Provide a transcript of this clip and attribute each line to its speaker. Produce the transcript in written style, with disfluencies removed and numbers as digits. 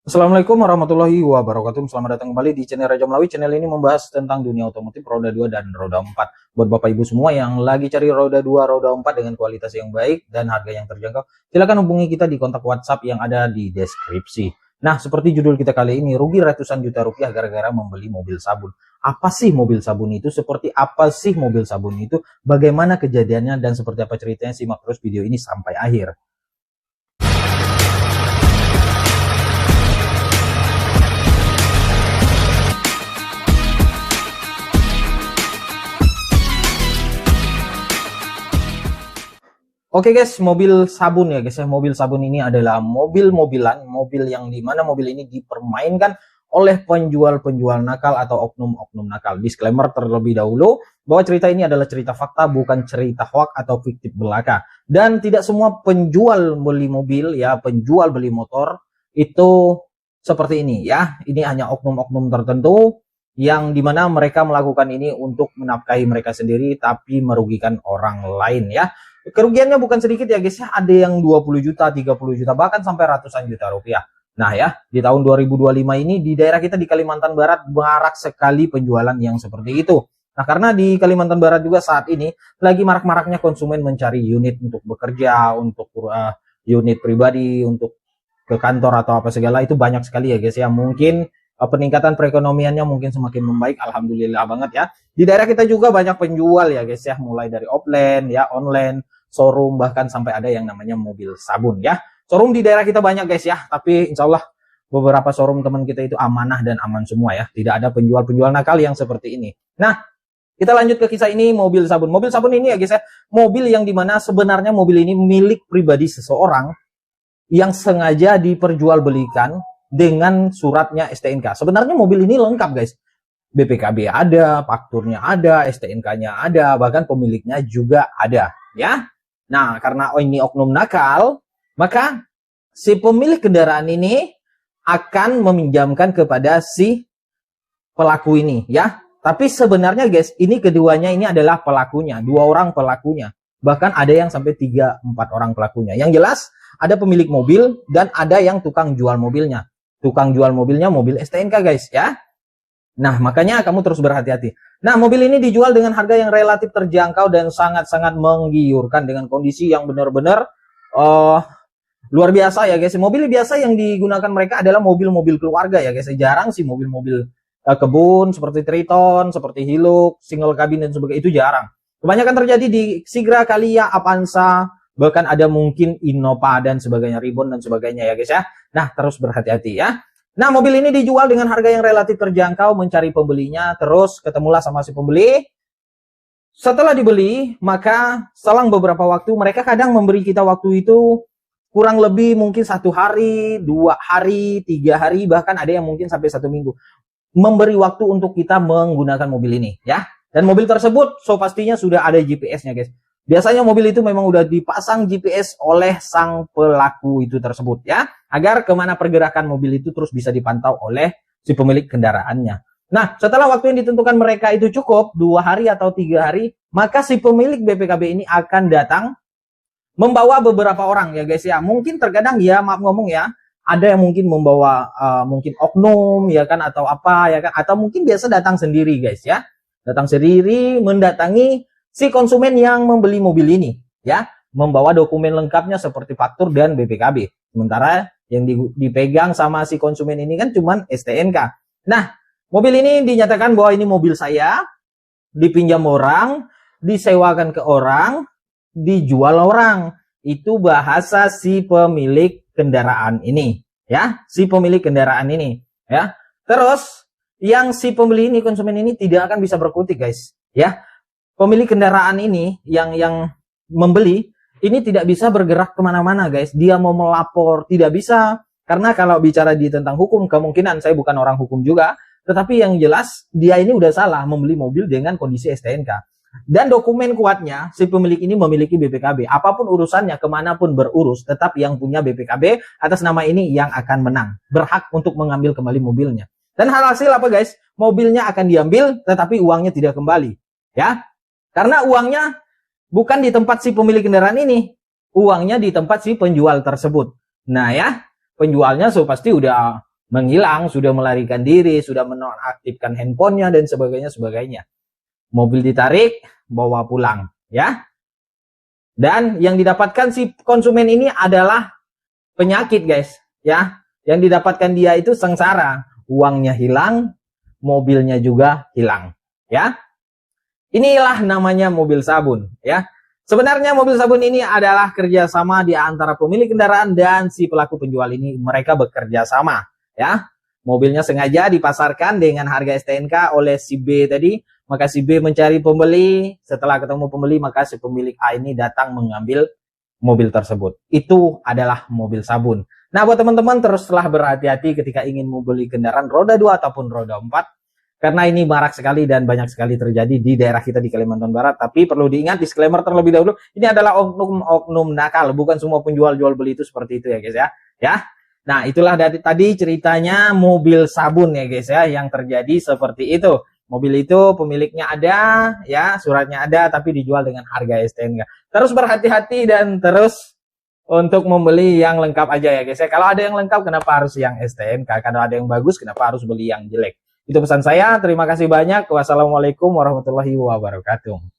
Speaker 1: Assalamualaikum warahmatullahi wabarakatuh. Selamat datang kembali di channel Raja Melawi. Channel ini membahas tentang dunia otomotif roda 2 dan roda 4. Buat Bapak Ibu semua yang lagi cari roda 2, roda 4 dengan kualitas yang baik dan harga yang terjangkau, silakan hubungi kita di kontak WhatsApp yang ada di deskripsi. Nah, seperti judul kita kali ini, rugi ratusan juta rupiah gara-gara membeli mobil sabun. Apa sih mobil sabun itu? Seperti apa sih mobil sabun itu? Bagaimana kejadiannya dan seperti apa ceritanya? Simak terus video ini sampai akhir. Oke guys, mobil sabun ya guys ya. Mobil sabun ini adalah mobil-mobilan, mobil yang dimana mobil ini dipermainkan oleh penjual-penjual nakal atau oknum-oknum nakal. Disclaimer terlebih dahulu bahwa cerita ini adalah cerita fakta, bukan cerita hoax atau fiktif belaka. Dan tidak semua penjual beli mobil ya, penjual beli motor itu seperti ini ya. Ini hanya oknum-oknum tertentu yang dimana mereka melakukan ini untuk menafkahi mereka sendiri tapi merugikan orang lain ya. Kerugiannya bukan sedikit ya guys ya, ada yang 20 juta, 30 juta, bahkan sampai ratusan juta rupiah. Nah ya, di tahun 2025 ini di daerah kita di Kalimantan Barat marak sekali penjualan yang seperti itu. Nah karena di Kalimantan Barat juga saat ini lagi marak-maraknya konsumen mencari unit untuk bekerja, untuk unit pribadi, untuk ke kantor atau apa segala, itu banyak sekali ya guys ya. Mungkin peningkatan perekonomiannya mungkin semakin membaik, alhamdulillah banget ya. Di daerah kita juga banyak penjual ya guys ya, mulai dari offline ya, online, showroom, bahkan sampai ada yang namanya mobil sabun ya. Showroom di daerah kita banyak guys ya, tapi insya Allah beberapa showroom teman kita itu amanah dan aman semua ya. Tidak ada penjual-penjual nakal yang seperti ini. Nah, kita lanjut ke kisah ini, mobil sabun. Mobil sabun ini ya guys ya, mobil yang dimana sebenarnya mobil ini milik pribadi seseorang yang sengaja diperjualbelikan dengan suratnya STNK. Sebenarnya mobil ini lengkap guys. BPKB ada, fakturnya ada, STNK-nya ada, bahkan pemiliknya juga ada ya. Nah, karena ini oknum nakal, maka si pemilik kendaraan ini akan meminjamkan kepada si pelaku ini ya. Tapi sebenarnya guys, ini keduanya ini adalah pelakunya, dua orang pelakunya. Bahkan ada yang sampai 3-4 orang pelakunya. Yang jelas ada pemilik mobil dan ada yang tukang jual mobilnya. Tukang jual mobilnya mobil STNK guys ya. Nah, makanya kamu terus berhati-hati. Nah, mobil ini dijual dengan harga yang relatif terjangkau dan sangat-sangat menggiurkan dengan kondisi yang benar-benar luar biasa ya guys. Mobil biasa yang digunakan mereka adalah mobil-mobil keluarga ya guys. Jarang sih mobil-mobil kebun seperti Triton, seperti Hilux, single cabin dan sebagainya, itu jarang. Kebanyakan terjadi di Sigra, Kalia, Avanza, bahkan ada mungkin Innova dan sebagainya, Ribbon dan sebagainya ya guys ya. Nah, terus berhati-hati ya. Nah, mobil ini dijual dengan harga yang relatif terjangkau, mencari pembelinya, terus ketemulah sama si pembeli. Setelah dibeli, maka selang beberapa waktu, mereka kadang memberi kita waktu itu kurang lebih mungkin 1 hari, 2 hari, 3 hari, bahkan ada yang mungkin sampai 1 minggu. Memberi waktu untuk kita menggunakan mobil ini ya. Dan mobil tersebut so pastinya sudah ada GPS-nya guys. Biasanya mobil itu memang udah dipasang GPS oleh sang pelaku itu tersebut ya, agar kemana pergerakan mobil itu terus bisa dipantau oleh si pemilik kendaraannya. Nah, setelah waktu yang ditentukan mereka itu cukup 2 hari atau 3 hari, maka si pemilik BPKB ini akan datang membawa beberapa orang ya guys ya. Mungkin terkadang ya, maaf ngomong ya, ada yang mungkin membawa mungkin oknum ya kan, atau apa ya kan, atau mungkin biasa datang sendiri guys ya. Datang sendiri mendatangi si konsumen yang membeli mobil ini ya, membawa dokumen lengkapnya seperti faktur dan BPKB. Sementara yang dipegang sama si konsumen ini kan cuman STNK. Nah, mobil ini dinyatakan bahwa ini mobil saya, dipinjam orang, disewakan ke orang, dijual orang. Itu bahasa si pemilik kendaraan ini ya, si pemilik kendaraan ini ya. Terus yang si pembeli ini, konsumen ini tidak akan bisa berkutik guys ya. Pemilik kendaraan ini yang membeli ini tidak bisa bergerak kemana-mana guys. Dia mau melapor tidak bisa, karena kalau bicara di tentang hukum, kemungkinan saya bukan orang hukum juga, tetapi yang jelas dia ini udah salah membeli mobil dengan kondisi STNK. Dan dokumen kuatnya si pemilik ini memiliki BPKB. Apapun urusannya, kemanapun berurus, tetap yang punya BPKB atas nama ini yang akan menang, berhak untuk mengambil kembali mobilnya. Dan hasil apa guys? Mobilnya akan diambil, tetapi uangnya tidak kembali ya. Karena uangnya bukan di tempat si pemilik kendaraan ini, uangnya di tempat si penjual tersebut. Nah ya, penjualnya so pasti udah menghilang, sudah melarikan diri, sudah menonaktifkan handphonenya dan sebagainya. Mobil ditarik, bawa pulang, ya. Dan yang didapatkan si konsumen ini adalah penyakit, guys, ya. Yang didapatkan dia itu sengsara, uangnya hilang, mobilnya juga hilang, ya. Inilah namanya mobil sabun, ya. Sebenarnya mobil sabun ini adalah kerjasama di antara pemilik kendaraan dan si pelaku penjual ini. Mereka bekerja sama, ya. Mobilnya sengaja dipasarkan dengan harga STNK oleh si B tadi. Maka si B mencari pembeli. Setelah ketemu pembeli, maka si pemilik A ini datang mengambil mobil tersebut. Itu adalah mobil sabun. Nah, buat teman-teman, teruslah berhati-hati ketika ingin membeli kendaraan roda 2 ataupun roda 4. Karena ini marak sekali dan banyak sekali terjadi di daerah kita di Kalimantan Barat. Tapi perlu diingat, disclaimer terlebih dahulu, ini adalah oknum-oknum nakal. Bukan semua penjual jual beli itu seperti itu ya guys ya. Nah, itulah dari tadi ceritanya mobil sabun ya guys ya, yang terjadi seperti itu. Mobil itu pemiliknya ada, ya, suratnya ada, tapi dijual dengan harga STNK. Terus berhati-hati dan terus untuk membeli yang lengkap aja ya guys ya. Kalau ada yang lengkap, kenapa harus yang STNK? Kalau ada yang bagus, kenapa harus beli yang jelek? Itu pesan saya. Terima kasih banyak. Wassalamualaikum warahmatullahi wabarakatuh.